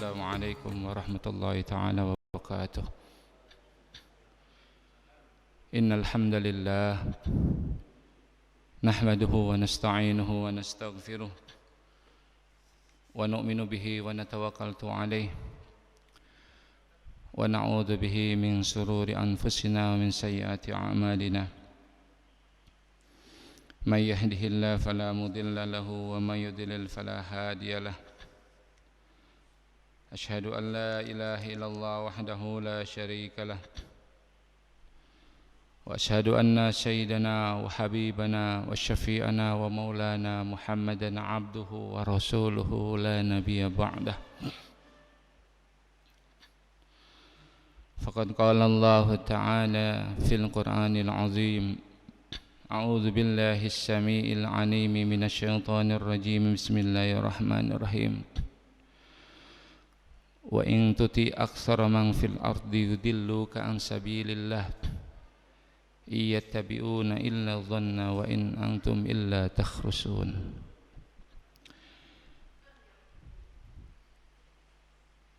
Assalamualaikum warahmatullahi ta'ala wabarakatuh. Innal hamdalillah nahmaduhu wa nasta'inuhu wa nastaghfiruh wa nu'minu bihi wa natawakkaltu alayh wa na'udzu bihi min shururi anfusina wa min sayyiati a'malina. May yahdihillahu fala mudilla lahu wa may yudlil fala hadiya lahu. Asyhadu an la ilaha illallah wahdahu la syarika lah wa asyhadu anna sayyidana wa habibana wa syafi'ana wa maulana Muhammadan abduhu wa rasuluhu la nabiyya ba'dah. Faqad qala Allah ta'ala fil Qur'anil azim. A'udzu billahi as-sami'il 'alim minasy syaithanir rajim. Bismillahirrahmanirrahim. Wa in tuti aktsara man fil ardi yudilluka an sabilillah iyattabi'una illa dhanna wa in antum illa takhrusun.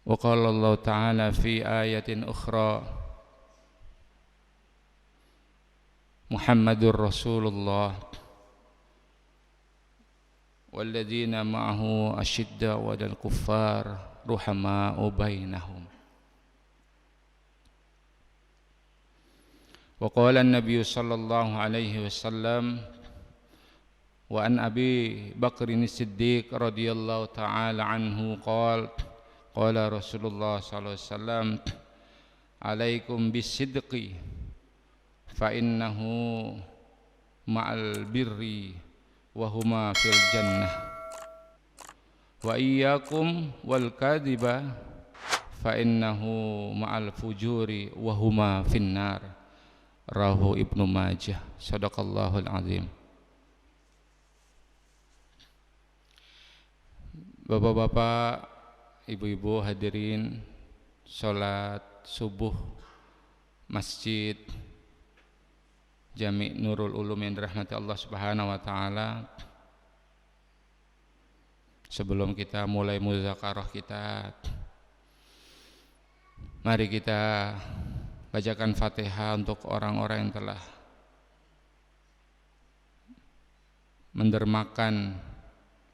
Wa qala Allah ta'ala fi ayatin ukhra Muhammadur Rasulullah walladzina ma'ahu asyidda'u 'alal kuffar ruhama'u bainahum. Wa qala an-nabiy sallallahu alaihi wasallam wa an Abi Bakrin Siddiq radhiyallahu ta'ala anhu qala Rasulullah sallallahu alaihi wasallam alaikum bisidqi fa innahu ma'al birri wa huma fil jannah wa iyyakum wal kadhiba fa innahu ma'al fujuri wa huma finnar. Rawahu Ibnu Majah. Shadaqallahul azim. Bapak-bapak, ibu-ibu hadirin salat subuh Masjid Jami' Nurul Ulum yang dirahmati Allah Subhanahu wa taala. Sebelum kita mulai muzakarah kita, mari kita bacakan Fatihah untuk orang-orang yang telah mendermakan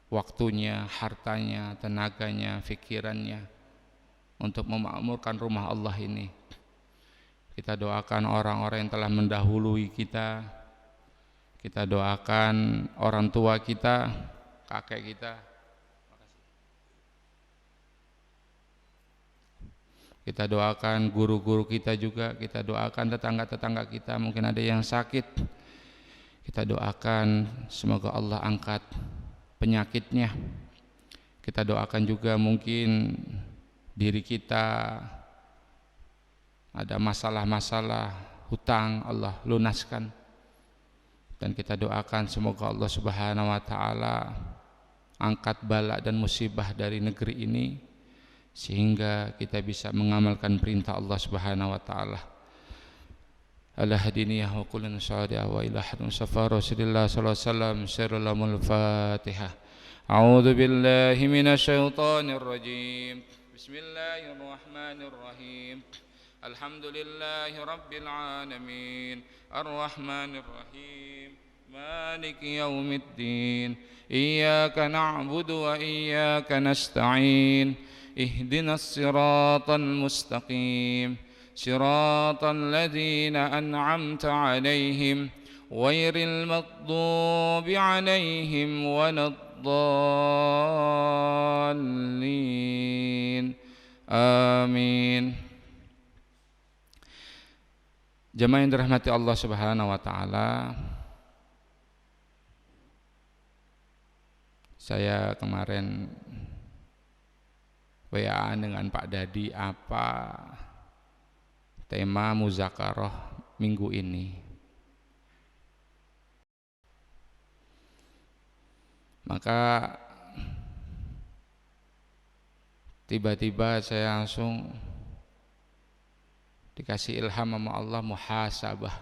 waktunya, hartanya, tenaganya, fikirannya untuk memakmurkan rumah Allah ini. Kita doakan orang-orang yang telah mendahului kita. Kita doakan orang tua kita, kakek kita. Kita doakan guru-guru kita juga, kita doakan tetangga-tetangga kita, mungkin ada yang sakit. Kita doakan semoga Allah angkat penyakitnya. Kita doakan juga mungkin diri kita ada masalah-masalah hutang, Allah lunaskan. Dan kita doakan semoga Allah Subhanahu wa taala angkat bala dan musibah dari negeri ini, sehingga kita bisa mengamalkan perintah Allah Subhanahu wa taala. Ala hadiniyah wa kullun sa'adiyah wa ila hadun safar Rasulullah sallallahu alaihi wasallam. Sirrul Fatihah. A'udzu billahi minasy syaithanir rajim. Bismillahirrahmanirrahim. Alhamdulillahi rabbil alamin. Arrahmanir rahim. Maliki yaumiddin. Iyyaka na'budu wa iyyaka nasta'in. اهدنا الصراط المستقيم صراط الذين أنعمت عليهم غير المغضوب عليهم ولا الضالين آمين. Jemaah yang dirahmati Allah Subhanahu wa taala, saya kemarin WA dengan Pak Dadi apa tema muzakarah minggu ini. Maka tiba-tiba saya langsung dikasih ilham sama Allah muhasabah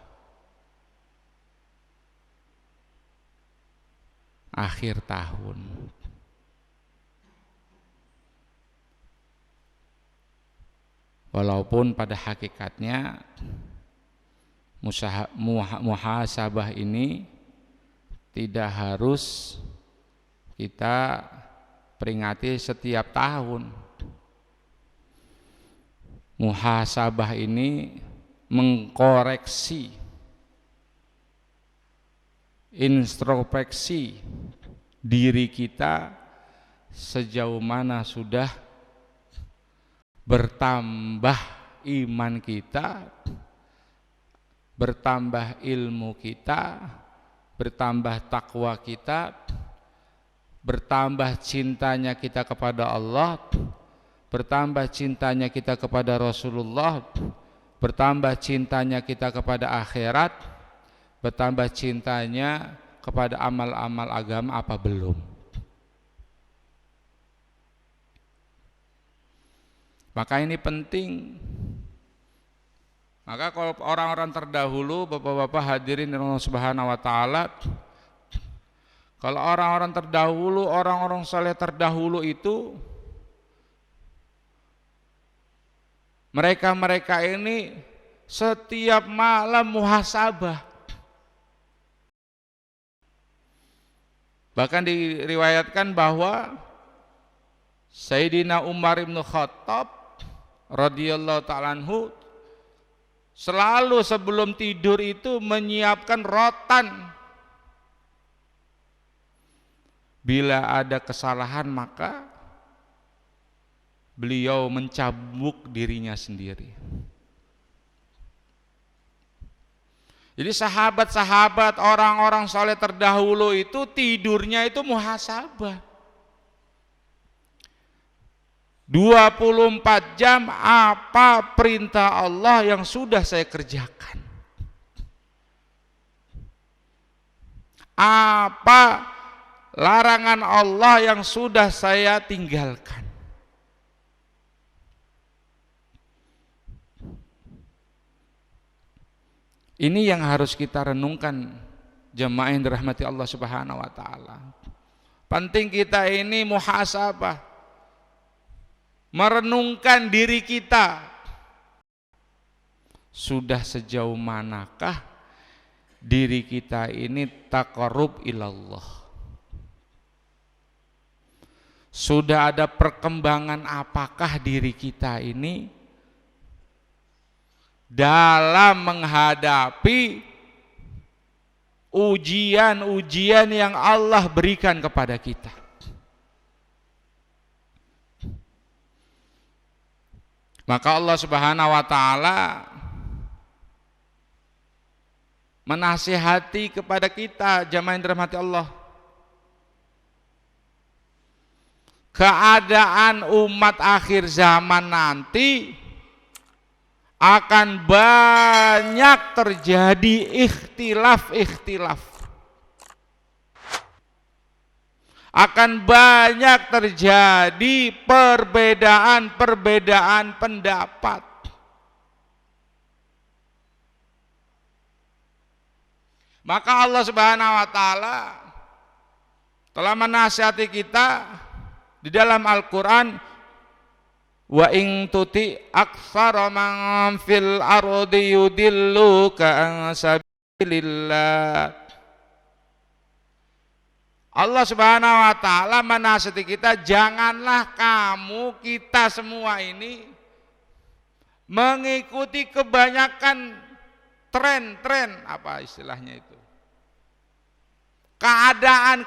akhir tahun. Walaupun pada hakikatnya muhasabah ini tidak harus kita peringati setiap tahun. Muhasabah ini mengkoreksi, introspeksi diri kita sejauh mana sudah bertambah iman kita, bertambah ilmu kita, bertambah takwa kita, bertambah cintanya kita kepada Allah, bertambah cintanya kita kepada Rasulullah, bertambah cintanya kita kepada akhirat, bertambah cintanya kepada amal-amal agama apa belum. Maka ini penting. Maka kalau orang-orang terdahulu, bapak-bapak hadirin Allah Subhanahu wa taala, kalau orang-orang terdahulu, orang-orang saleh terdahulu itu mereka ini setiap malam muhasabah. Bahkan diriwayatkan bahwa Sayyidina Umar bin Khattab radhiyallahu ta'ala anhu selalu sebelum tidur itu menyiapkan rotan. Bila ada kesalahan maka beliau mencambuk dirinya sendiri. Jadi sahabat-sahabat orang-orang saleh terdahulu itu tidurnya itu muhasabah. 24 jam apa perintah Allah yang sudah saya kerjakan, apa larangan Allah yang sudah saya tinggalkan. Ini yang harus kita renungkan jemaah yang dirahmati Allah Subhanahu wa taala. Penting kita ini muhasabah, merenungkan diri kita. Sudah sejauh manakah diri kita ini taqarrub ilallah? Sudah ada perkembangan apakah diri kita ini dalam menghadapi ujian-ujian yang Allah berikan kepada kita? Maka Allah Subhanahu wa taala menasihati kepada kita jamaah yang dirahmati Allah. Keadaan umat akhir zaman nanti akan banyak terjadi ikhtilaf. Akan banyak terjadi perbedaan pendapat. Maka Allah Subhanahu wa taala telah menasihati kita di dalam Al-Qur'an, wa in tuti aktsara man fil ardi yudilluka an sabilillah. Allah Subhanahu wa taala menasihati kita, janganlah kita semua ini mengikuti kebanyakan tren, apa istilahnya itu? Keadaan.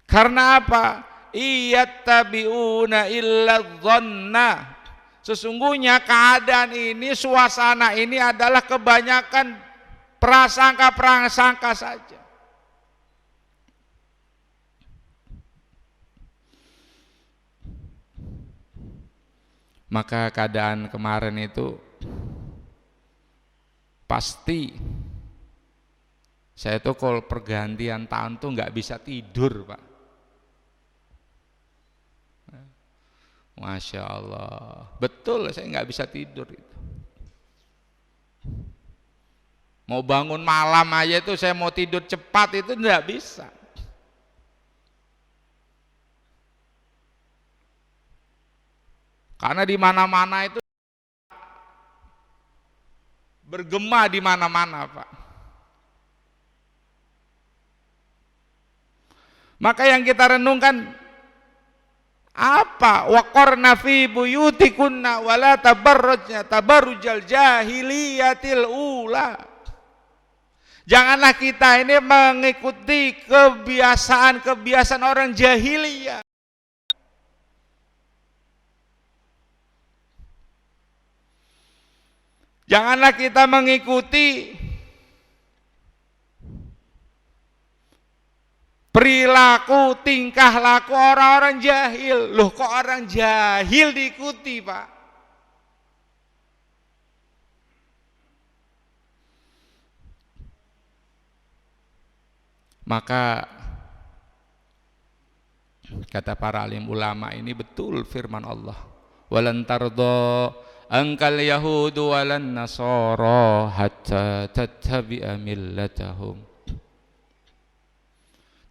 Karena apa? Iyattabi'una illa dhanna. Sesungguhnya keadaan ini, suasana ini adalah kebanyakan prasangka saja. Maka keadaan kemarin itu pasti saya tuh kalau pergantian tahun tuh nggak bisa tidur, Pak. Masya Allah, betul saya nggak bisa tidur itu. Mau bangun malam aja itu saya mau tidur cepat itu nggak bisa. Karena di mana-mana itu bergema di mana-mana, Pak. Maka yang kita renungkan apa? Waqarna fi buyutikunna wala tabarrujna tabarrujal jahiliyatil ula. Janganlah kita ini mengikuti kebiasaan-kebiasaan orang jahiliyah. Janganlah kita mengikuti perilaku, tingkah laku orang-orang jahil. Loh, kok orang jahil diikuti, Pak? Maka kata para alim ulama ini betul firman Allah. Walan tardo angkal yahudu walan nasara hatta tattabi'a millatahum.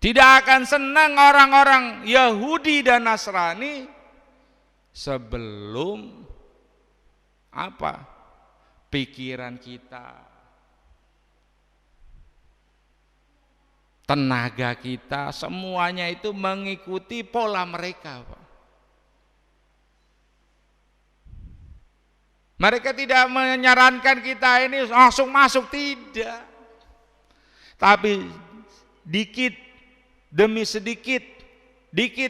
Tidak akan senang orang-orang Yahudi dan Nasrani sebelum apa? Pikiran kita, tenaga kita, semuanya itu mengikuti pola mereka, Pak. Mereka tidak menyarankan kita ini langsung masuk, tidak. Tapi dikit demi sedikit, dikit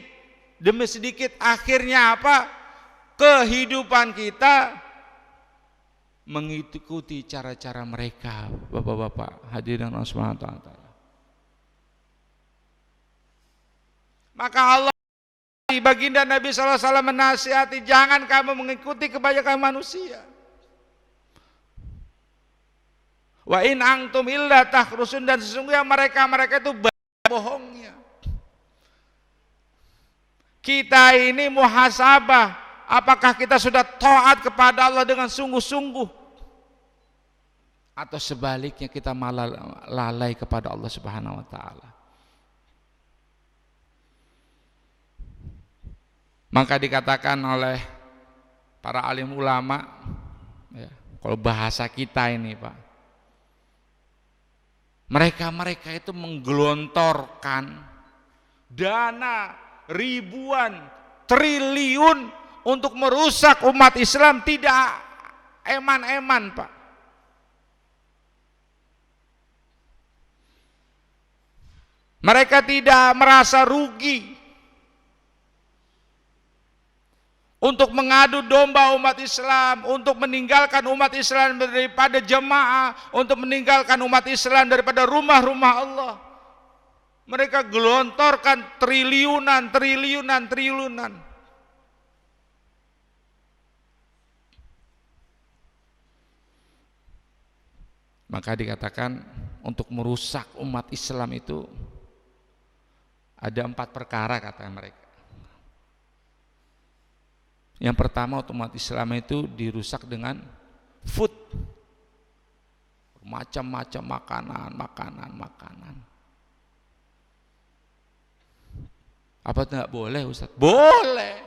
demi sedikit, akhirnya apa? Kehidupan kita mengikuti cara-cara mereka, Bapak-bapak hadirin Allah Subhanahu wa taala. Maka Allah baginda Nabi sallallahu alaihi wasallam menasihati, jangan kamu mengikuti kebanyakan manusia. Wa in antum illa takhrusun, dan sesungguhnya mereka itu bohongnya. Kita ini muhasabah, apakah kita sudah taat kepada Allah dengan sungguh-sungguh, atau sebaliknya kita malah lalai kepada Allah Subhanahu wa taala. Maka dikatakan oleh para alim ulama, ya, kalau bahasa kita ini, Pak, mereka itu menggelontorkan dana ribuan triliun untuk merusak umat Islam, tidak eman-eman, Pak. Mereka tidak merasa rugi untuk mengadu domba umat Islam, untuk meninggalkan umat Islam daripada jemaah, untuk meninggalkan umat Islam daripada rumah-rumah Allah. Mereka gelontorkan triliunan. Maka dikatakan untuk merusak umat Islam itu ada 4 perkara, kata mereka. Yang pertama, umat Islam itu dirusak dengan food, macam-macam makanan. Apa tidak boleh, Ustaz? Boleh.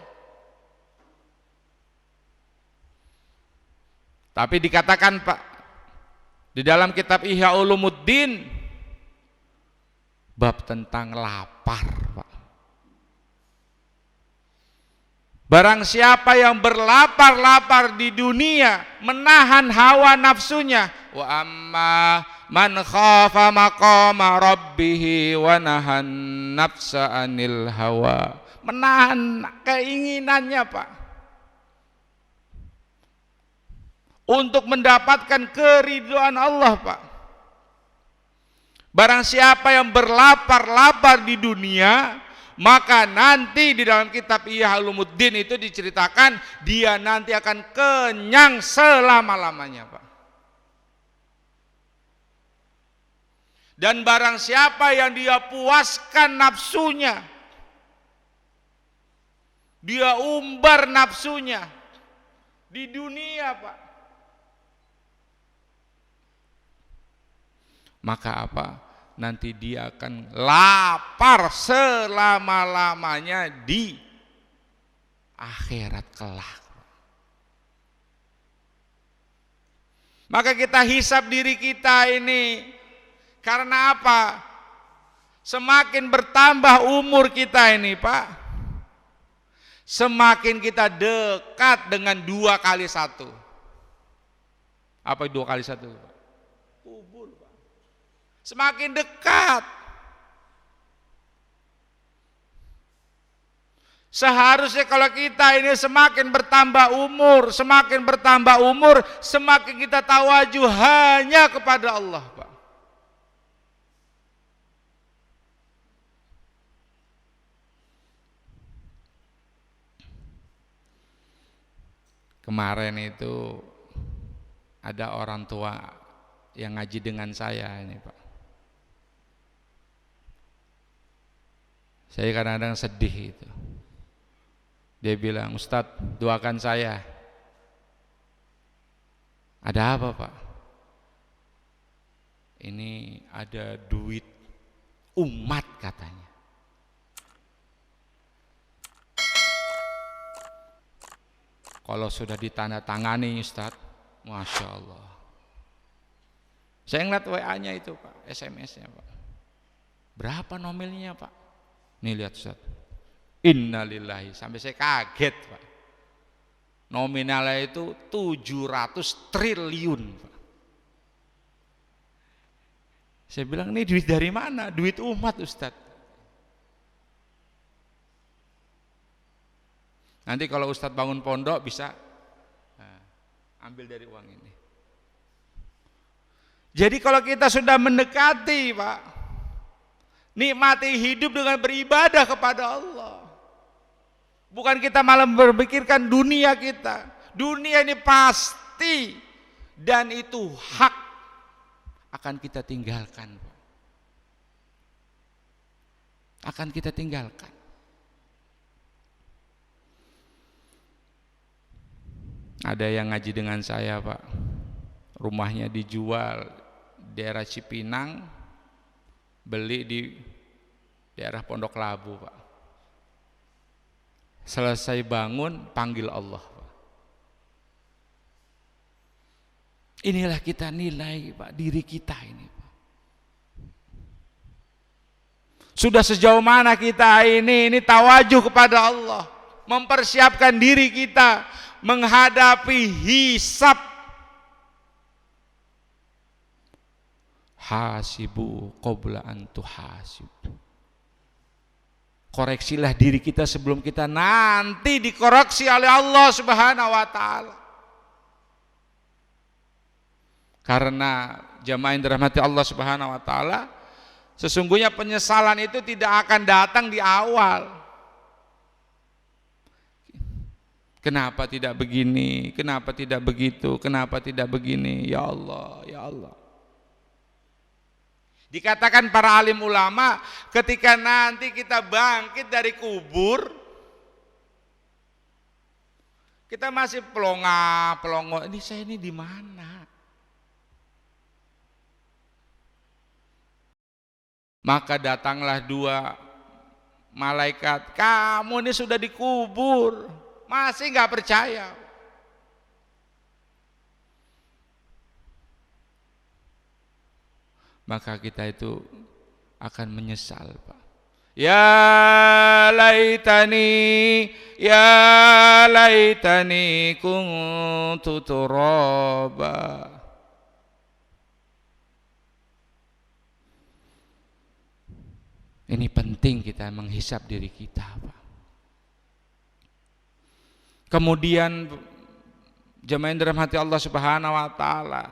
Tapi dikatakan, Pak, di dalam kitab Ihya Ulumuddin, bab tentang lapar, Pak. Barang siapa yang berlapar-lapar di dunia, menahan hawa nafsunya, wa amma man khafa maqama rabbih wa nahan nafsa anil hawa, menahan keinginannya, Pak, untuk mendapatkan keridhaan Allah, Pak. Barang siapa yang berlapar-lapar di dunia, maka nanti di dalam kitab Ihya Ulumuddin itu diceritakan dia nanti akan kenyang selama-lamanya, Pak. Dan barang siapa yang dia puaskan nafsunya, dia umbar nafsunya di dunia, Pak, maka apa? Nanti dia akan lapar selama-lamanya di akhirat kelak. Maka kita hisab diri kita ini. Karena apa? Semakin bertambah umur kita ini, Pak, semakin kita dekat dengan 2x1. Apa 2x1? Kubur, Pak. Semakin dekat. Seharusnya kalau kita ini semakin bertambah umur, semakin kita tawajuh hanya kepada Allah, Pak. Kemarin itu ada orang tua yang ngaji dengan saya ini, Pak. Saya kadang-kadang sedih itu. Dia bilang, "Ustadz, doakan saya." Ada apa, Pak? Ini ada duit umat katanya. Kalau sudah ditandatangani, Ustadz, Masya Allah. Saya ngeliat WA-nya itu, Pak, SMS-nya, Pak. Berapa nominalnya, Pak? Nih lihat, Ustadz. Innalillahi, sampai saya kaget, Pak. Nominalnya itu 700 triliun, Pak. Saya bilang, ini duit dari mana? Duit umat, Ustadz. Nanti kalau Ustadz bangun pondok bisa ambil dari uang ini. Jadi kalau kita sudah mendekati, Pak, nikmati hidup dengan beribadah kepada Allah. Bukan kita malah berpikirkan dunia kita. Dunia ini pasti dan itu hak akan kita tinggalkan, Pak. Akan kita tinggalkan. Ada yang ngaji dengan saya, Pak. Rumahnya dijual daerah Cipinang, beli di daerah Pondok Labu, Pak. Selesai bangun, panggil Allah, Pak. Inilah kita nilai, Pak, diri kita ini, Pak. Sudah sejauh mana kita ini tawajuh kepada Allah, mempersiapkan diri kita menghadapi hisab. Hasibu qabla an tuhasib. Koreksilah diri kita sebelum kita nanti dikoreksi oleh Allah Subhanahu wa taala. Karena jamaah yang dirahmati Allah Subhanahu wa taala, sesungguhnya penyesalan itu tidak akan datang di awal. Kenapa tidak begini? Kenapa tidak begitu? Kenapa tidak begini? Ya Allah, ya Allah. Dikatakan para alim ulama, ketika nanti kita bangkit dari kubur, kita masih pelongo. Ini saya ini di mana? Maka datanglah dua malaikat, kamu ini sudah dikubur. Masih nggak percaya. Maka kita itu akan menyesal, Pak. Ya laitani kuntu turaba. Ini penting kita menghisap diri kita, Pak. Kemudian jemaah yang dirahmati Allah Subhanahu wa taala,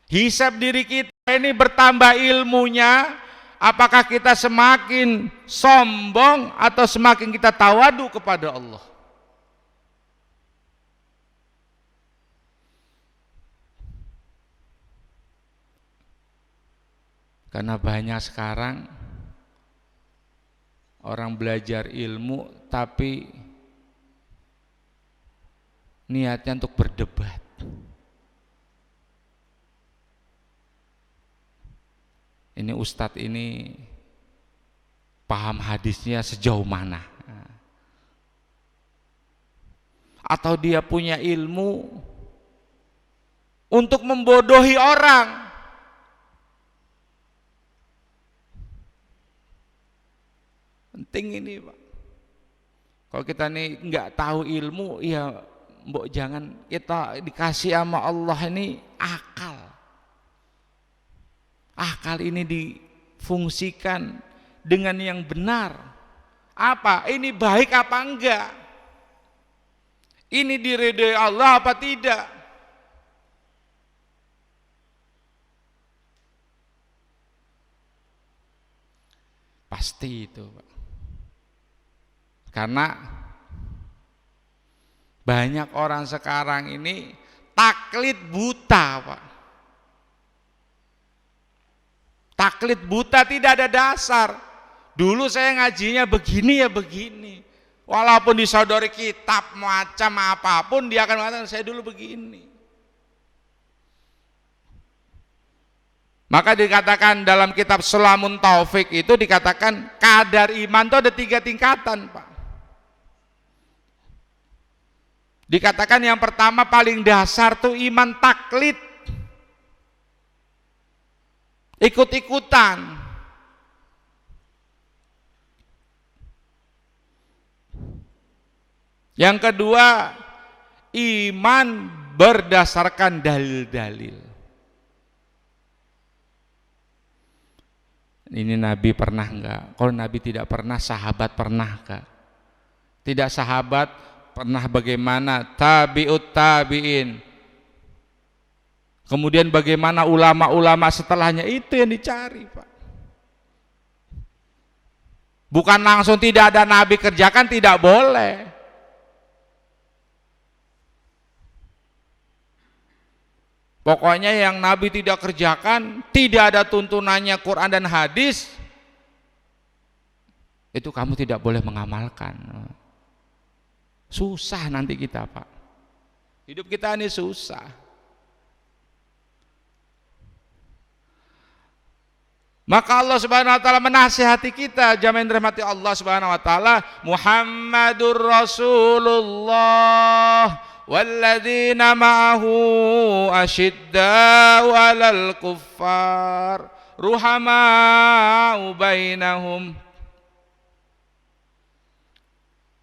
hisab diri kita ini bertambah ilmunya, apakah kita semakin sombong atau semakin kita tawadu kepada Allah. Karena banyak sekarang orang belajar ilmu tapi niatnya untuk berdebat. Ini ustadz ini paham hadisnya sejauh mana? Atau dia punya ilmu, untuk membodohi orang. Penting ini Pak. Kalau kita nih nggak tahu ilmu, ya mbok jangan kita dikasih sama Allah ini akal. Akal ini difungsikan dengan yang benar. Apa? Ini baik apa enggak? Ini diridhoi Allah apa tidak? Pasti itu Pak. Karena banyak orang sekarang ini taklid buta Pak. Taklid buta, tidak ada dasar. Dulu saya ngajinya begini ya begini. Walaupun disodori kitab macam apapun, dia akan mengatakan saya dulu begini. Maka dikatakan dalam kitab Sulamun Taufik itu dikatakan kadar iman itu ada 3 tingkatan Pak. Dikatakan yang pertama paling dasar tuh iman taklid, ikut-ikutan. Yang kedua iman berdasarkan dalil-dalil. Ini Nabi pernah enggak? Kalau Nabi tidak pernah, sahabat pernah enggak? Tidak sahabat pernah, bagaimana tabi'ut tabi'in, kemudian bagaimana ulama-ulama setelahnya, itu yang dicari Pak. Bukan langsung tidak ada Nabi kerjakan, tidak boleh. Pokoknya yang Nabi tidak kerjakan, tidak ada tuntunannya Quran dan hadis, itu kamu tidak boleh mengamalkan. Susah nanti kita Pak. Hidup kita ini susah. Maka Allah Subhanahu wa taala menasihati kita, jamaah yang dirahmati Allah Subhanahu wa taala, Muhammadur Rasulullah walladzina ma'ahu asyidda'u 'alal kuffar ruhama'u bainahum.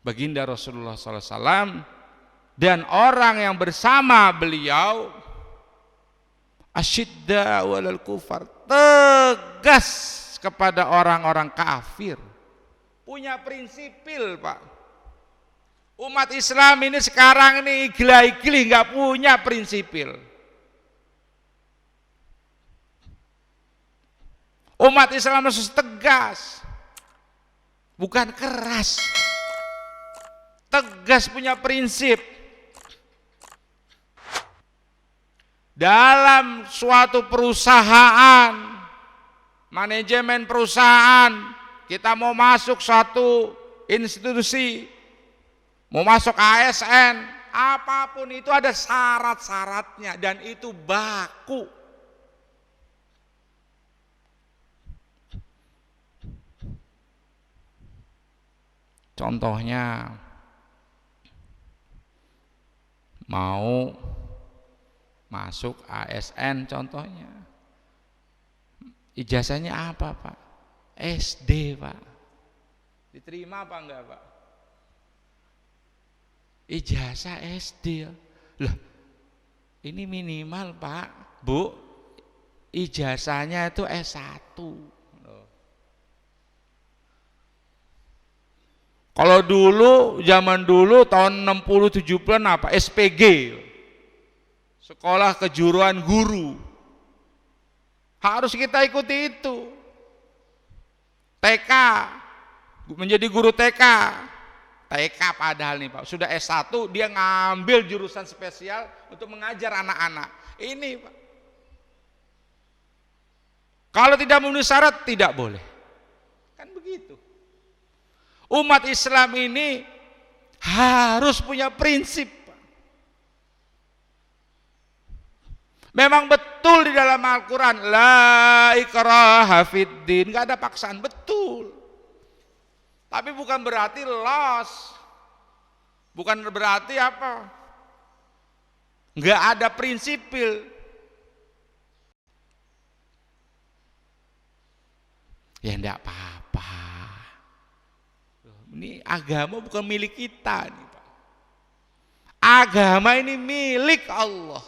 Baginda Rasulullah SAW dan orang yang bersama beliau asyidda'u 'alal kuffar, tegas kepada orang-orang kafir, punya prinsipil Pak. Umat Islam ini sekarang ini iglah-iglih, nggak punya prinsipil. Umat Islam harus tegas, bukan keras. Tegas, punya prinsip. Dalam suatu perusahaan, manajemen perusahaan, kita mau masuk suatu institusi, mau masuk ASN, apapun itu ada syarat-syaratnya dan itu baku. Contohnya mau masuk ASN, contohnya ijazahnya apa Pak? SD Pak. Diterima apa enggak Pak? Ijazah SD. Loh, ini minimal Pak, Bu, ijazahnya itu S1. Kalau dulu, zaman dulu tahun 60-70-an apa? SPG, sekolah kejuruan guru. Harus kita ikuti itu. TK, menjadi guru TK. TK padahal nih Pak, sudah S1 dia ngambil jurusan spesial untuk mengajar anak-anak. Ini Pak. Kalau tidak memenuhi syarat tidak boleh. Kan begitu. Umat Islam ini harus punya prinsip. Memang betul di dalam Al-Quran, la ikraha fiddin, gak ada paksaan, betul. Tapi bukan berarti los, bukan berarti apa, gak ada prinsipil. Ya enggak apa-apa. Ini agama bukan milik kita nih, Pak. Agama ini milik Allah.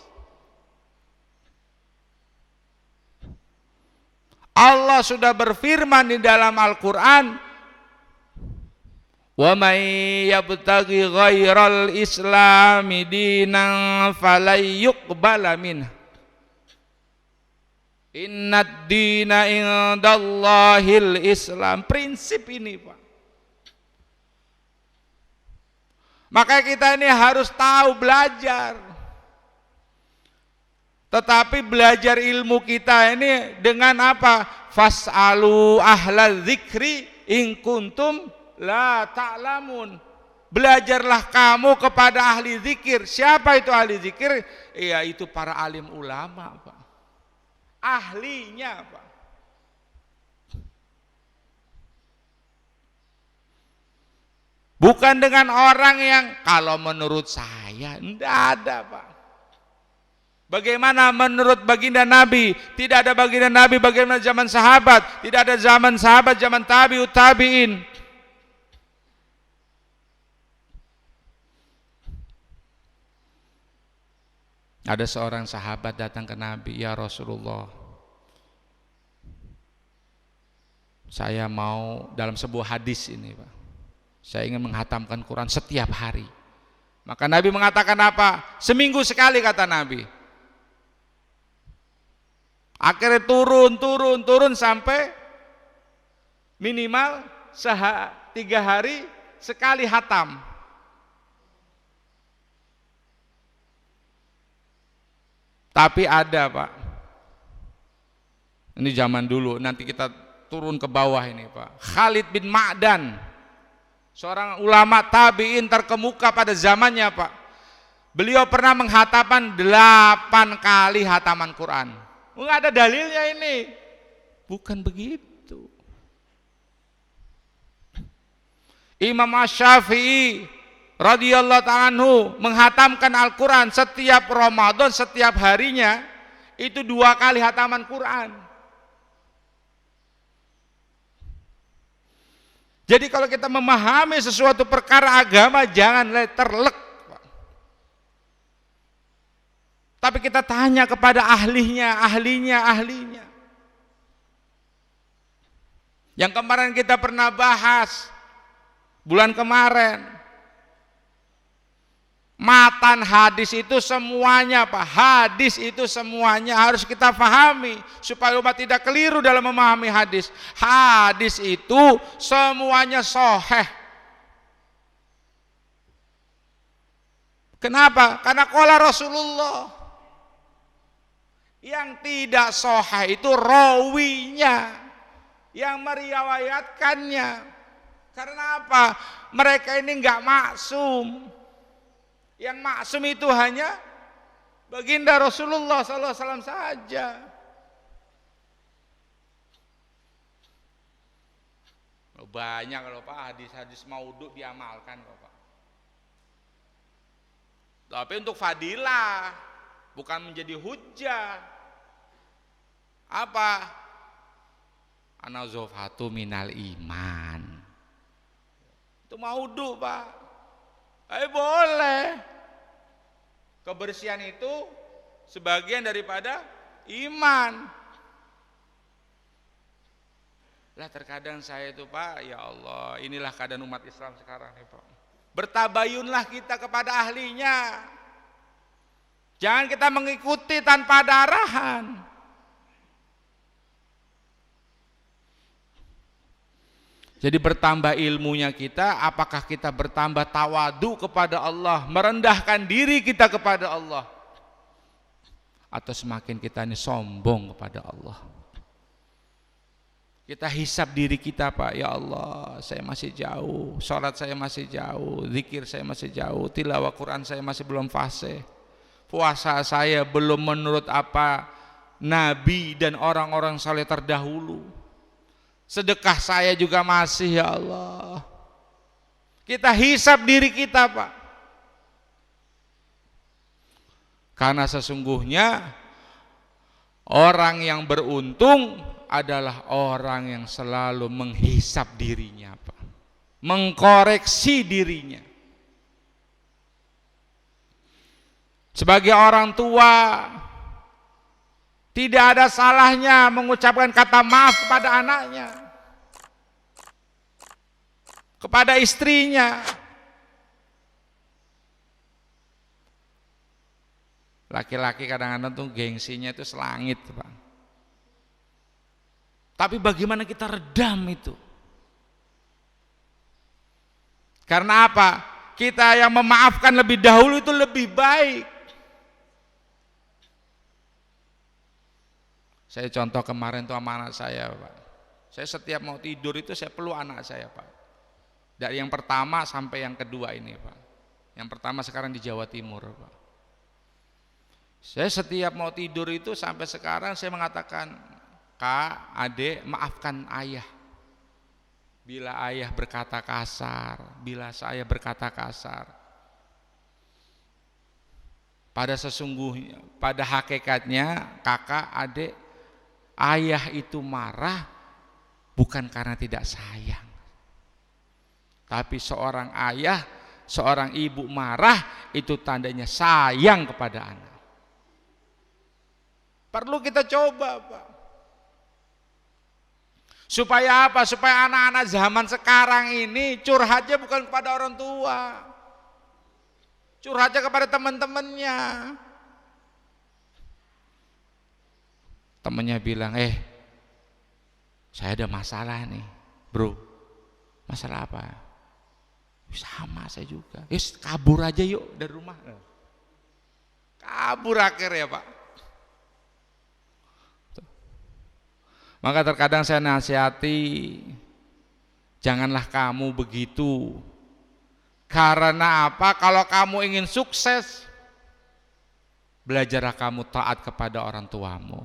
Allah sudah berfirman di dalam Al-Qur'an, "Wa may yabtaghi ghairal islami dinan falay yuqbala minhu. Innad dina indallahil Islam." Prinsip ini, Pak. Maka kita ini harus tahu, belajar. Tetapi belajar ilmu kita ini dengan apa? Fas'alu ahlal dzikri in kuntum la ta'lamun. Belajarlah kamu kepada ahli zikir. Siapa itu ahli zikir? Yaitu para alim ulama, Pak. Ahlinya, Pak. Bukan dengan orang yang kalau menurut saya, tidak ada, Pak. Bagaimana menurut baginda Nabi? Tidak ada baginda Nabi bagaimana zaman sahabat, tidak ada zaman sahabat, zaman tabi'ut tabi'in. Ada seorang sahabat datang ke Nabi, "Ya Rasulullah, saya mau," dalam sebuah hadis ini, Pak, "saya ingin menghatamkan Quran setiap hari." Maka Nabi mengatakan apa? "Seminggu sekali," kata Nabi. Akhirnya turun sampai minimal 3 hari sekali hatam. Tapi ada, Pak, ini zaman dulu, nanti kita turun ke bawah ini, Pak. Khalid bin Ma'dan, seorang ulama tabi'in terkemuka pada zamannya, Pak. Beliau pernah menghatamkan 8 kali hataman Quran. Enggak ada dalilnya ini. Bukan begitu. Imam Asy-Syafi'i radhiyallahu ta'ala anhu menghatamkan Al-Quran setiap Ramadan, setiap harinya itu 2 kali hataman Quran. Jadi kalau kita memahami sesuatu perkara agama, jangan terlek, tapi kita tanya kepada ahlinya. Yang kemarin kita pernah bahas, bulan kemarin, matan hadis itu semuanya, Pak. Hadis itu semuanya harus kita pahami supaya umat tidak keliru dalam memahami hadis. Hadis itu semuanya sahih. Kenapa? Karena qala Rasulullah. Yang tidak sahih itu rawinya, yang meriwayatkannya. Karena apa? Mereka ini enggak maksum. Yang maksum itu hanya baginda Rasulullah SAW saja. Banyak kalau, Pak, hadis-hadis maudhu diamalkan kok, Pak. Tapi untuk fadilah, bukan menjadi hujjah. Apa? An-nazafatu minal iman. Itu maudhu, Pak. Boleh. Kebersihan itu sebagian daripada iman. Lah terkadang saya itu, Pak, ya Allah, inilah keadaan umat Islam sekarang nih, Pak. Bertabayunlah kita kepada ahlinya. Jangan kita mengikuti tanpa ada arahan. Jadi bertambah ilmunya kita, apakah kita bertambah tawadu kepada Allah, merendahkan diri kita kepada Allah, atau semakin kita ini sombong kepada Allah? Kita hisab diri kita, Pak. Ya Allah, saya masih jauh, sholat saya masih jauh, zikir saya masih jauh, tilawah Quran saya masih belum fasih, puasa saya belum menurut apa Nabi dan orang-orang saleh terdahulu, sedekah saya juga masih, ya Allah. Kita hisab diri kita, Pak. Karena sesungguhnya orang yang beruntung adalah orang yang selalu menghisap dirinya, Pak. Mengkoreksi dirinya. Sebagai orang tua, tidak ada salahnya mengucapkan kata maaf kepada anaknya, kepada istrinya. Laki-laki kadang-kadang tuh gengsinya itu selangit, Pak. Tapi bagaimana kita redam itu? Karena apa? Kita yang memaafkan lebih dahulu itu lebih baik. Saya contoh kemarin tuh sama anak saya, Pak. Saya setiap mau tidur itu saya peluk anak saya, Pak. Dari yang pertama sampai yang kedua ini, Pak. Yang pertama sekarang di Jawa Timur, Pak. Saya setiap mau tidur itu sampai sekarang saya mengatakan, Kak, Adik, maafkan ayah. Bila ayah berkata kasar, bila saya berkata kasar. Pada sesungguhnya, pada hakikatnya, kakak, adik, ayah itu marah bukan karena tidak sayang. Tapi seorang ayah, seorang ibu marah itu tandanya sayang kepada anak. Perlu kita coba, Pak. Supaya apa? Supaya anak-anak zaman sekarang ini curhatnya bukan kepada orang tua, curhatnya kepada teman-temannya. Temannya bilang, saya ada masalah nih, bro. Masalah apa? Sama saya juga. Kabur aja yuk dari rumah. Kabur akhirnya, Pak. Maka terkadang saya nasihati, janganlah kamu begitu. Karena apa? Kalau kamu ingin sukses, belajarlah kamu taat kepada orang tuamu.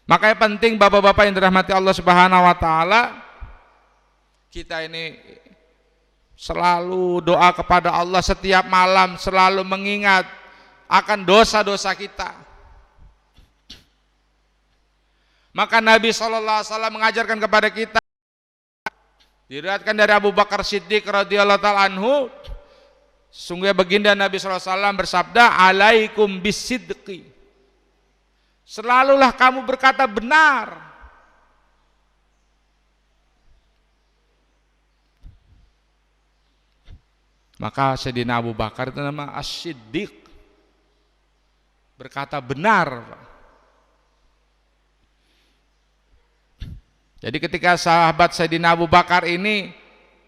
Makanya penting bapak-bapak yang dirahmati Allah Subhanahu wa taala, kita ini selalu doa kepada Allah setiap malam, selalu mengingat akan dosa-dosa kita. Maka Nabi SAW mengajarkan kepada kita, diriwayatkan dari Abu Bakar Siddiq radhiyallahu ta'ala anhu, sungguh baginda Nabi SAW bersabda, alaikum bisidqi, selalulah kamu berkata benar. Maka Sayyidina Abu Bakar itu nama As-Siddiq, berkata benar. Jadi ketika sahabat Sayyidina Abu Bakar ini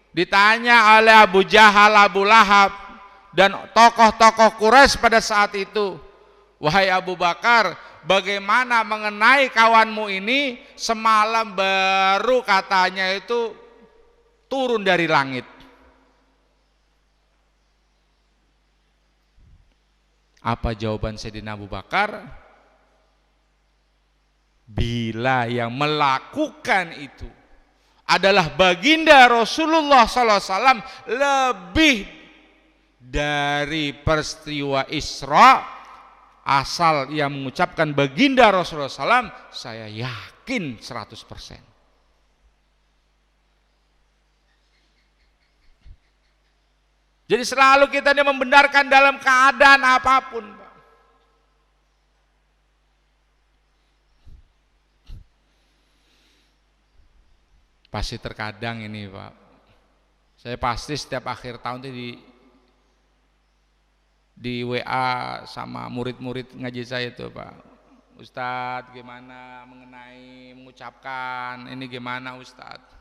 ditanya oleh Abu Jahal, Abu Lahab dan tokoh-tokoh Quraisy pada saat itu, wahai Abu Bakar, bagaimana mengenai kawanmu ini, semalam baru katanya itu turun dari langit. Apa jawaban Sayyidina Abu Bakar? Bila yang melakukan itu adalah baginda Rasulullah SAW, lebih dari peristiwa Isra, asal ia mengucapkan baginda Rasulullah SAW, saya yakin 100%. Jadi selalu kita ini membenarkan dalam keadaan apapun, Pak. Pasti terkadang ini, Pak, saya pasti setiap akhir tahun itu di WA sama murid-murid ngaji saya itu, Pak, Ustadz gimana mengenai mengucapkan ini, gimana Ustadz?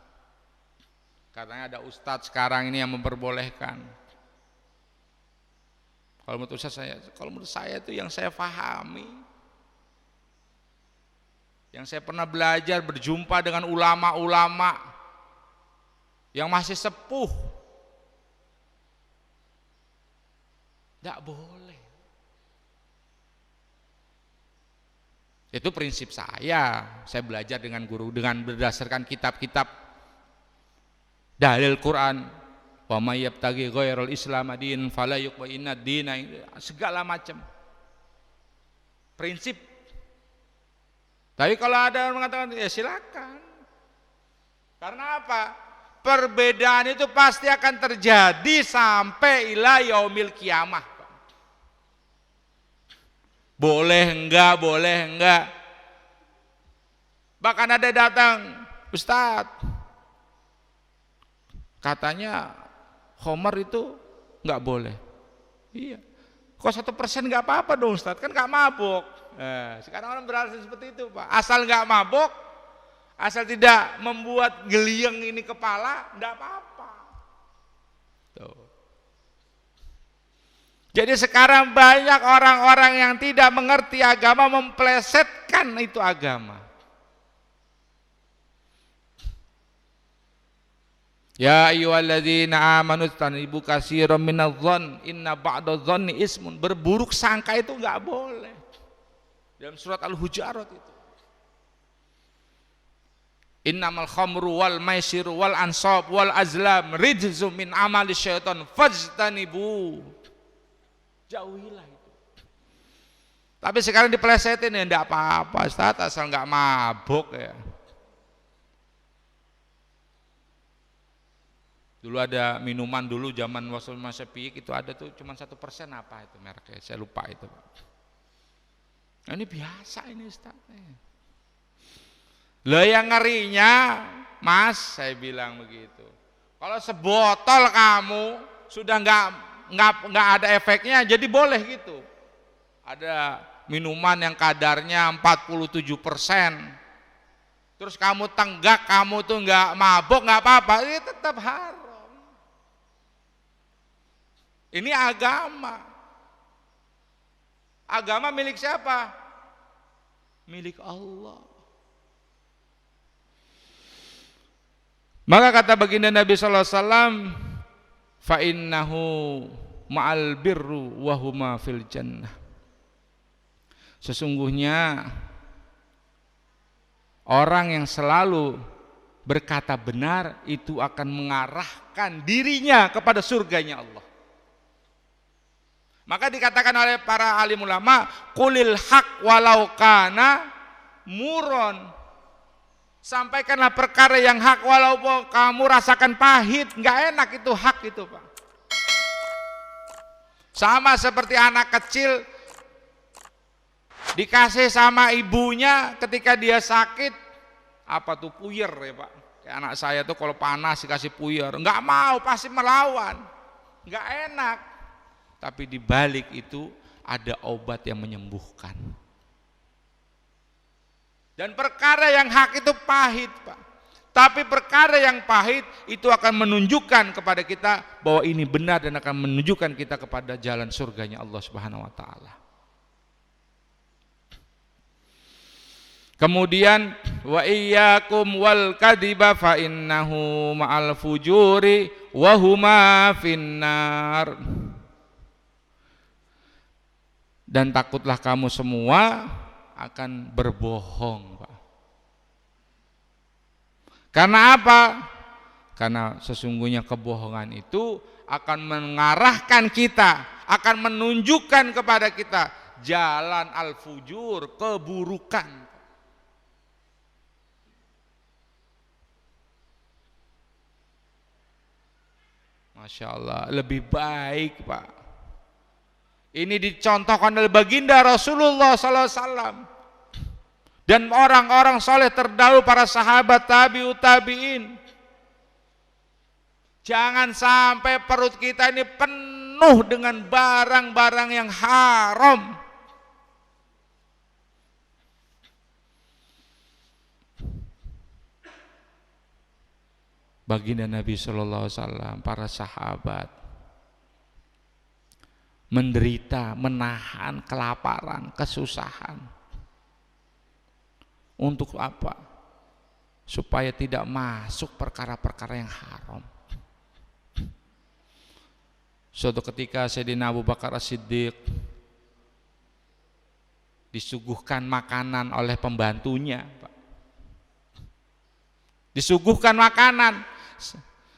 Katanya ada Ustadz sekarang ini yang memperbolehkan. Kalau menurut saya itu yang saya pahami, yang saya pernah belajar berjumpa dengan ulama-ulama yang masih sepuh, tidak boleh. Itu prinsip saya belajar dengan guru, dengan berdasarkan kitab-kitab dalil Quran, wa may yabtaghi ghairal islam din fala yuqbal dina, segala macam prinsip. Tapi kalau ada yang mengatakan ya silakan. Karena apa? Perbedaan itu pasti akan terjadi sampai ila yaumil kiamah. Boleh enggak. Bahkan ada datang, Ustadz, katanya khamar itu enggak boleh. Iya. Kok 1% enggak apa-apa dong Ustadz, kan enggak mabuk. Sekarang orang beralasan seperti itu Pak. Asal enggak mabuk, asal tidak membuat geliang ini kepala, enggak apa-apa. Tuh. Jadi sekarang banyak orang-orang yang tidak mengerti agama memplesetkan itu agama. Ya ayyuhalladzina amanu tanibu katsiran minadh-dhon inna ba'dadh-dhonni ismun. Berburuk sangka itu enggak boleh. Dalam surat Al-Hujurat itu. Innamal khamru wal maisiru wal ansab wal azlam rijzum min amali syaitan fajtanibu. Jauhilah itu. Tapi sekarang dipelesetin ya enggak apa-apa Ustaz, asal enggak mabuk ya. Dulu ada minuman dulu zaman Rasul Masyafiq itu ada tuh cuma 1% apa itu mereknya, saya lupa itu. Nah, ini biasa ini Ustaz. Lah yang ngerinya, Mas, saya bilang begitu. Kalau sebotol kamu sudah nggak ada efeknya, jadi boleh gitu. Ada minuman yang kadarnya 47%. Terus kamu tenggak, kamu tuh nggak mabok, nggak apa-apa, ini tetap haram. Ini agama. Agama milik siapa? Milik Allah. Maka kata baginda Nabi sallallahu alaihi wasallam, fa innahu ma'al birru wa huma fil jannah. Sesungguhnya orang yang selalu berkata benar itu akan mengarahkan dirinya kepada surganya Allah. Maka dikatakan oleh para alim ulama, qulil haq walau kana muron. Sampaikanlah perkara yang hak walaupun kamu rasakan pahit, enggak enak itu hak itu, Pak. Sama seperti anak kecil dikasih sama ibunya ketika dia sakit, apa tuh puyer ya Pak. Kayak anak saya tuh kalau panas dikasih puyer, enggak mau, pasti melawan. Enggak enak. Tapi di balik itu ada obat yang menyembuhkan. Dan perkara yang hak itu pahit, Pak. Tapi perkara yang pahit itu akan menunjukkan kepada kita bahwa ini benar dan akan menunjukkan kita kepada jalan surganya Allah Subhanahu wa taala. Kemudian wa iyyakum wal kadiba fa innahu ma'al fujuri wa huma finnar. Dan takutlah kamu semua akan berbohong, Pak. Karena apa? Karena sesungguhnya kebohongan itu akan mengarahkan kita, akan menunjukkan kepada kita jalan al-fujur, keburukan. Masya Allah, lebih baik, Pak. Ini dicontohkan oleh baginda Rasulullah SAW dan orang-orang soleh terdahulu, para sahabat, tabi'ut tabi'in. Jangan sampai perut kita ini penuh dengan barang-barang yang haram. Baginda Nabi SAW, para sahabat menderita, menahan kelaparan, kesusahan. Untuk apa? Supaya tidak masuk perkara-perkara yang haram. Suatu ketika Sayyidina Abu Bakar As-Siddiq disuguhkan makanan oleh pembantunya, Pak. Disuguhkan makanan,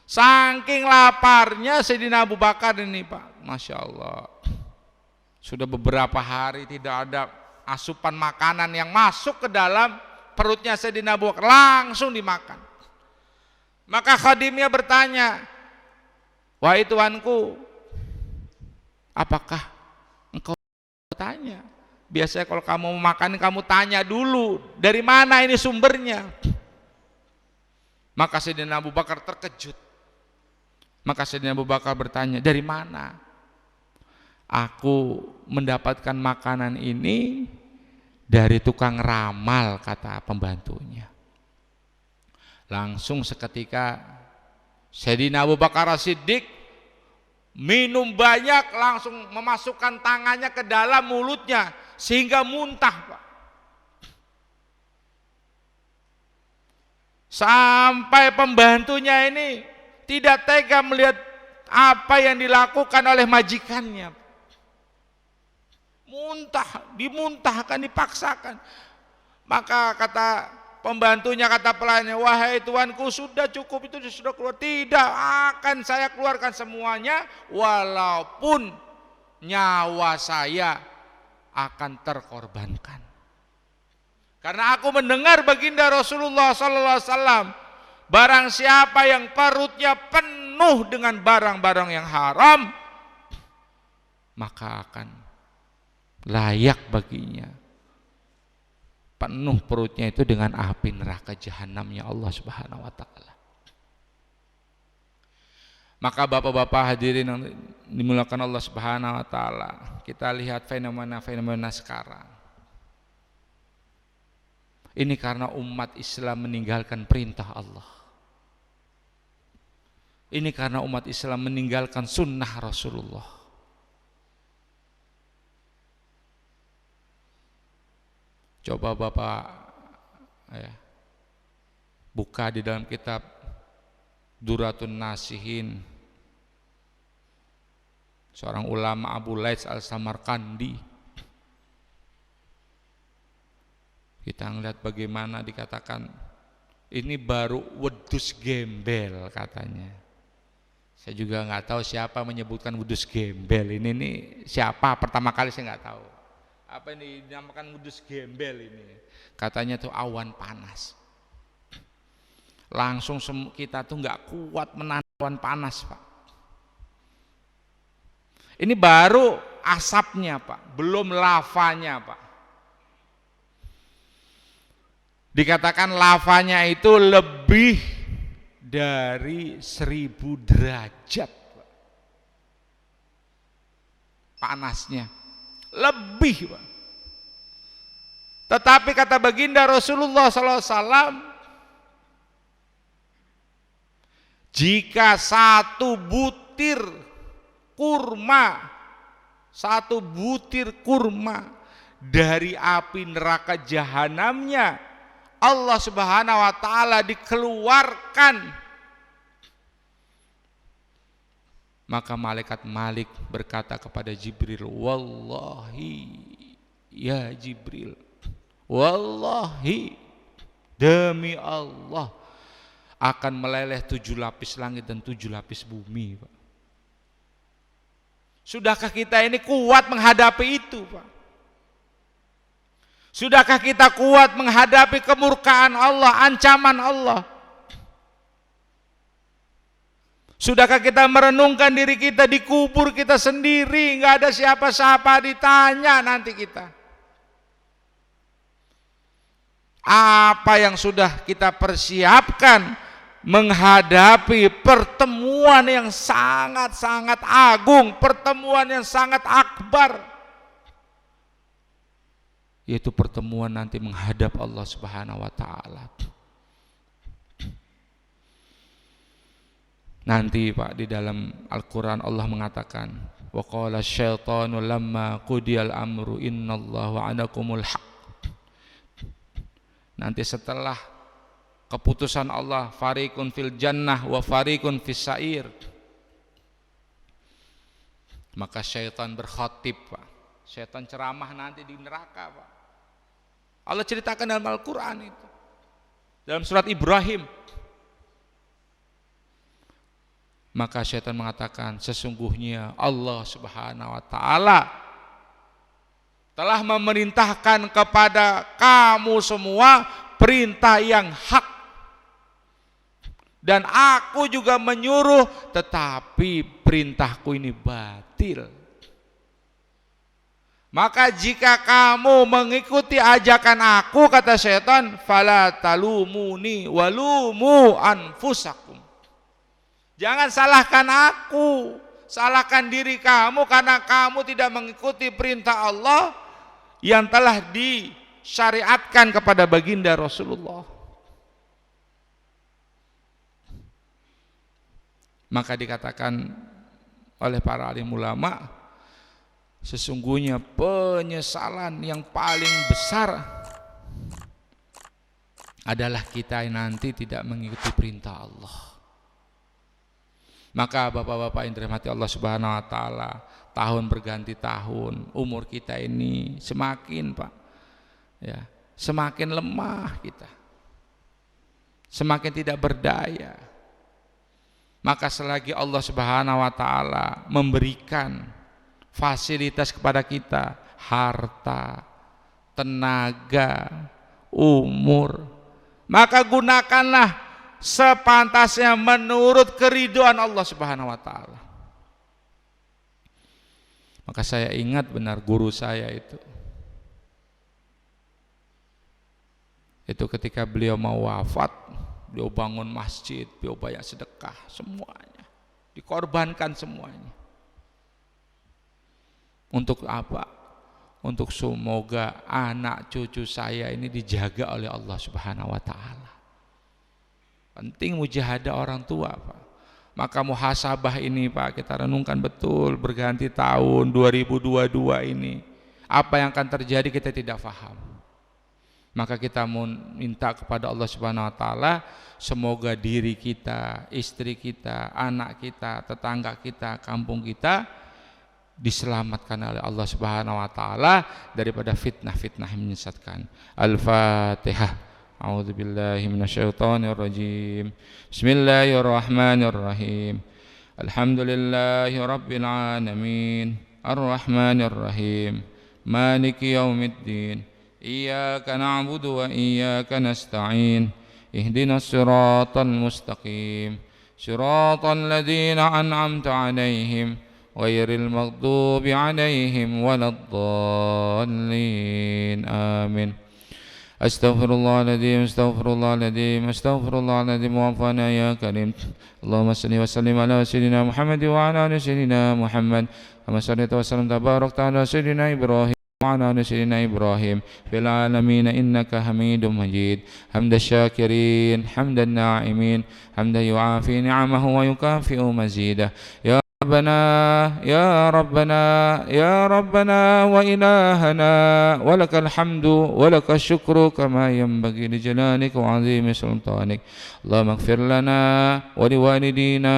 saking laparnya Sayyidina Abu Bakar ini, Pak, Masya Allah, sudah beberapa hari tidak ada asupan makanan yang masuk ke dalam perutnya Sayyidina Abu Bakar, langsung dimakan. Maka khadimnya bertanya, wahai tuanku, apakah engkau tanya? Biasanya kalau kamu mau makan kamu tanya dulu, dari mana ini sumbernya? Maka Sayyidina Abu Bakar terkejut. Maka Sayyidina Abu Bakar bertanya, dari mana? Aku mendapatkan makanan ini dari tukang ramal, kata pembantunya. Langsung seketika Sayyidina Abu Bakar As-Siddiq minum banyak, langsung memasukkan tangannya ke dalam mulutnya sehingga muntah, Pak. Sampai pembantunya ini tidak tega melihat apa yang dilakukan oleh majikannya. Muntah, dimuntahkan, dipaksakan. Maka kata pembantunya, kata pelayannya, wahai tuanku, sudah cukup, itu sudah keluar. Tidak akan saya keluarkan semuanya, walaupun nyawa saya akan terkorbankan. Karena aku mendengar baginda Rasulullah sallallahu alaihi wasallam, barang siapa yang perutnya penuh dengan barang-barang yang haram, maka akan layak baginya penuh perutnya itu dengan api neraka jahanamnya Allah Subhanahu wa taala. Maka bapak-bapak hadirin yang dimuliakan Allah Subhanahu wa taala, kita lihat fenomena-fenomena sekarang. Ini karena umat Islam meninggalkan perintah Allah. Ini karena umat Islam meninggalkan sunnah Rasulullah. Coba Bapak buka di dalam kitab Duratun Nasihin, seorang ulama Abu Laits Al-Samarkandi. Kita melihat bagaimana dikatakan ini baru wedus gembel katanya. Saya juga nggak tahu siapa menyebutkan wedus gembel ini siapa, pertama kali saya nggak tahu. Apa ini dinamakan wedus gembel ini? Katanya tuh awan panas. Langsung kita tuh nggak kuat menahan awan panas, Pak. Ini baru asapnya, Pak, belum lavanya, Pak. Dikatakan lavanya itu lebih dari 1000 derajat, Pak. Panasnya lebih, Pak. Tetapi kata baginda Rasulullah SAW, jika satu butir kurma dari api neraka jahanamnya Allah Subhanahu wa taala dikeluarkan, maka malaikat Malik berkata kepada Jibril, wallahi ya Jibril, wallahi demi Allah akan meleleh 7 lapis langit dan 7 lapis bumi, Pak. Sudahkah kita ini kuat menghadapi itu, Pak? Sudahkah kita kuat menghadapi kemurkaan Allah, ancaman Allah? Sudahkah kita merenungkan diri kita di kubur kita sendiri, nggak ada siapa-siapa, ditanya nanti kita. Apa yang sudah kita persiapkan menghadapi pertemuan yang sangat-sangat agung, pertemuan yang sangat akbar, yaitu pertemuan nanti menghadap Allah Subhanahu wa taala. Nanti, Pak, di dalam Al-Quran Allah mengatakan, wa qala syaitanu lamma qudiyal amru innallahu wa'adakumul haq. Nanti setelah keputusan Allah, fariqun fil jannah wa fariqun fis sa'ir, maka syaitan berkhotib, Pak. Syaitan ceramah nanti di neraka, Pak. Allah ceritakan dalam Al-Quran itu, dalam surat Ibrahim. Maka syaitan mengatakan, sesungguhnya Allah Subhanahu wa taala telah memerintahkan kepada kamu semua perintah yang hak, dan aku juga menyuruh, tetapi perintahku ini batil. Maka jika kamu mengikuti ajakan aku, kata setan, fala talumuni walumu anfusakum. Jangan salahkan aku, salahkan diri kamu, karena kamu tidak mengikuti perintah Allah yang telah disyariatkan kepada baginda Rasulullah. Maka dikatakan oleh para alim ulama, sesungguhnya penyesalan yang paling besar adalah kita yang nanti tidak mengikuti perintah Allah. Maka bapak-bapak yang dirahmati Allah Subhanahu wa taala, tahun berganti tahun, umur kita ini semakin semakin lemah kita, semakin tidak berdaya. Maka selagi Allah Subhanahu wa taala memberikan fasilitas kepada kita, harta, tenaga, umur, maka gunakanlah sepantasnya menurut keridhaan Allah Subhanahu wa taala. Maka saya ingat benar guru saya itu ketika beliau mau wafat, beliau bangun masjid, beliau banyak sedekah, semuanya dikorbankan semuanya. Untuk apa? Untuk semoga anak cucu saya ini dijaga oleh Allah Subhanahu wa taala. Penting mujahadah orang tua, Pak. Maka muhasabah ini, Pak, kita renungkan betul. Berganti tahun 2022 ini, apa yang akan terjadi kita tidak paham. Maka kita minta kepada Allah Subhanahu wa taala, semoga diri kita, istri kita, anak kita, tetangga kita, kampung kita diselamatkan oleh Allah Subhanahu wa taala daripada fitnah-fitnah yang menyesatkan. Al-Fatihah. A'udzubillahi minasyaitonir rajim. Bismillahirrahmanirrahim. Alhamdulillahi rabbil alamin. Arrahmanir rahim. Maliki yaumiddin. Iyyaka na'budu wa iyyaka nasta'in. Ihdinas siratal mustaqim. Siratal ladzina an'amta 'alaihim ghairil maghdubi 'alaihim waladdallin. Amin. Astaghfirullahaladzim, astaghfirullahaladzim, astaghfirullahaladzim, wa'afana ya karim. Allahumma salli wa sallim ala sayyidina Muhammad wa ala ali sayyidina Muhammad. Kama sallaita wa sallam tabarakta ala sayyidina Ibrahim wa ala ali sayyidina Ibrahim fil alamin innaka Hamidum Majid. Hamdan syakirin, hamdan na'imin, hamdan yu'afi ni'amahu wa yukafi'u mazidah. Ya ربنا يا ربنا يا ربنا وإلهنا ولك الحمد ولك الشكر كما ينبغي لجلالك وعظيم سلطانك. اللهم اغفر لنا ولوالدينا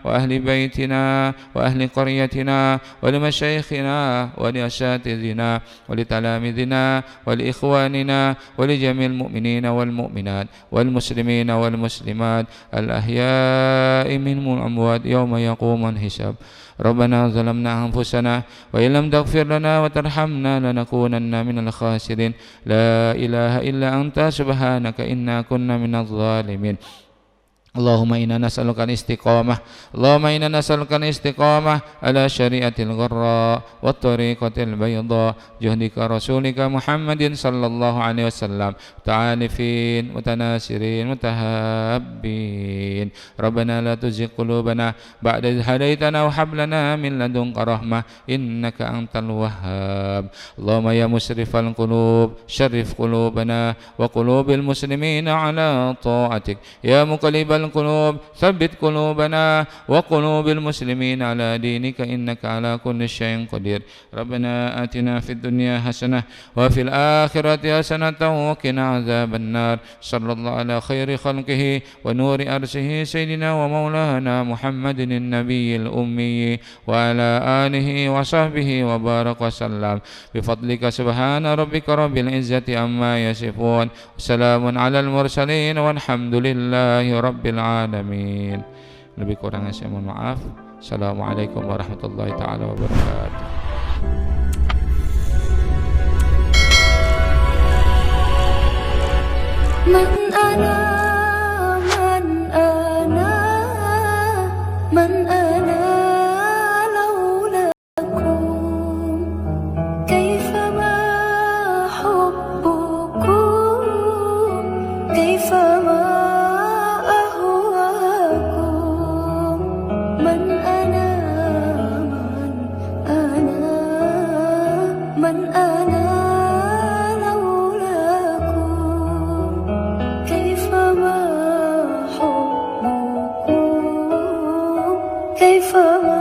وأهل بيتنا وأهل قريتنا ولمشايخنا ولأساتذتنا ولتلامذنا ولإخواننا ولجميع المؤمنين والمؤمنات والمسلمين والمسلمات الأحياء منهم والأموات يوم يقوم الحساب. ربنا ظلمنا أنفسنا وإن لم تغفر لنا وترحمنا لنكونن من الخاسرين. لا إله إلا أنت سبحانك إنا كنا من الظالمين. اللهم إنا نسألك الاستقامة، اللهم إنا نسألك الاستقامة على شريعة الغراء والطريقة البيضاء جهدك رسولك محمد صلى الله عليه وسلم متعالفين متناصرين متهابين. ربنا لا تزغ قلوبنا بعد إذ هديتنا وهب لنا من لدنك رحمة إنك أنت الوهاب. اللهم يا مسرف القلوب شرف قلوبنا وقلوب المسلمين على طاعتك. يا مقلب القلوب ثبت قلوبنا وقلوب المسلمين على دينك إنك على كل شيء قدير. ربنا آتنا في الدنيا حسنة وفي الآخرة حسنة وقنا عذاب النار. صلى الله على خير خلقه ونور أرشه سيدنا ومولانا محمد النبي الأمي وعلى آله وصحبه وبارك وسلم بفضلك سبحان ربك رب العزة عما يصفون وسلام على المرسلين والحمد لله رب العالمين. Lebih kurangnya saya mohon maaf. Assalamualaikum warahmatullahi taala wabarakatuh. من أنا من أنا من أنا لولاكم كيفما حبكم كيفما أهواكم من أنا من أنا لولاكم كيفما حبكم كيفما